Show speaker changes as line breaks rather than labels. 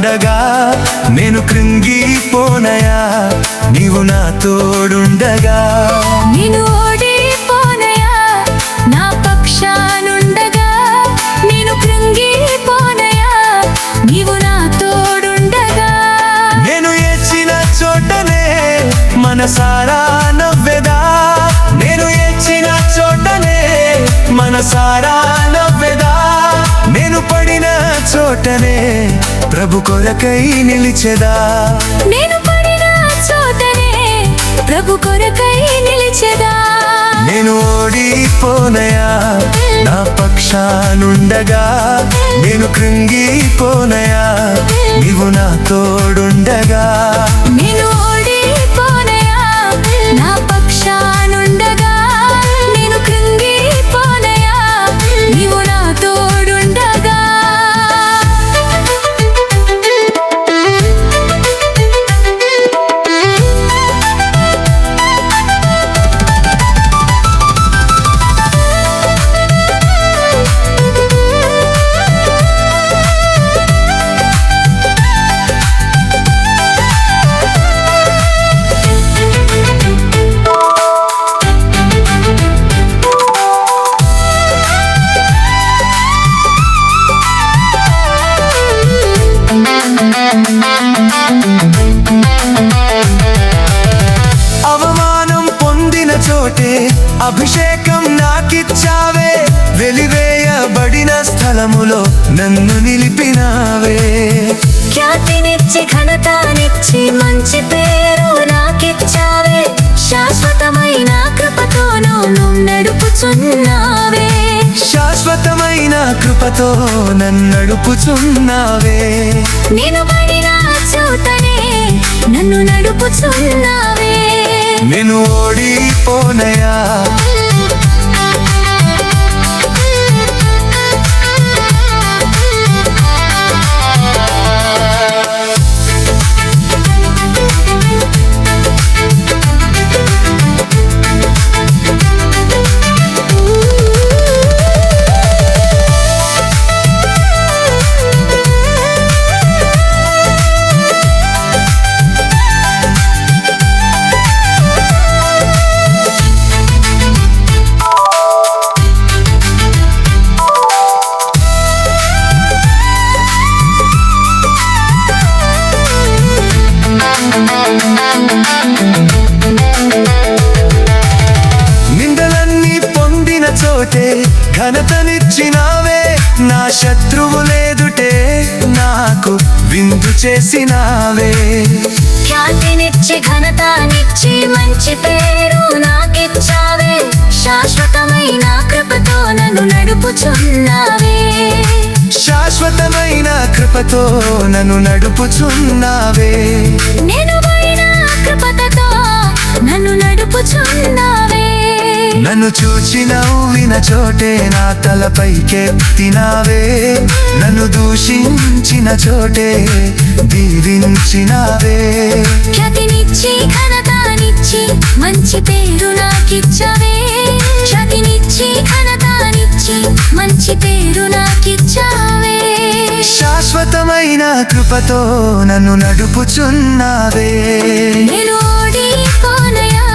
ఉండగా నేను కృంగిపోనయా, నీవు నా తోడుండగా.
నేను ఓడిపోనయా, నా పక్షానుండగా నేను కృంగిపోనయా, నీవు నా తోడుండగా.
నేను ఏడ్చిన చోటనే మనసారా నవ్వెదా, నేను ఏడ్చిన చోటనే మనసారా నవ్వెదా. నేను పడిన చోటనే ప్రభు కొరకై నిలిచెదా,
నేను పడిన చోటనే ప్రభు కొరకై నిలిచెదా.
నేను ఓడిపోనయా, నా పక్షానుండగా నేను కృంగిపోనయా, నీవు నా తోడుండగా.
నేను ఓడిపోనయా, నా పక్షానుండగా నేను కృంగిపోనయా, నీవు నా తోడుండగా.
అవమానం పొందిన చోటే అభిషేకం నాకిచ్చావే, వెలివేయబడిన స్థలములో నన్ను నిలిపినావే.
ఖ్యాతినిచ్చి ఘనతనిచ్చి మంచి పేరు నాకిచ్చావే, శాశ్వతమైన కృపతో నన్ను నడుపుచున్నావే.
శాశ్వతమైన కృపతో నన్ను నడుపుచున్నావే.
నేను పడిన చోటనే నన్ను నడుపుచున్నావే.
నేను ఓడిపోనయా, నిందలన్నీ పొందిన చోటే ఘనతనిచ్చినావే, నా శత్రువులేదుటే నాకు విందు చేసినావే.
ఖ్యాతినిచ్చి ఘనతనిచ్చి మంచి పేరు నాకిచ్చావే, శాశ్వతమైన కృపతో నన్ను నడుపుచున్నావే.
శాశ్వతమైన కృపతో నన్ను నడుపుచున్నావే.
నేను పడిన కృపతో నన్ను నడుపుచున్నావే.
నన్ను చూచి నవ్విన చోటే నా తలపైకెత్తినావే, నన్ను దూషించిన చోటే దీవించినావే.
ఖ్యాతినిచ్చి ఘనతనిచ్చి మంచి పేరు నాకిచ్చావే, ఖ్యాతినిచ్చి ఘనతనిచ్చి మంచి పేరు నాకిచ్చావే.
శాశ్వతమైన కృపతో నన్ను నడుపుచున్నావే.
నేను ఓడిపోనయా,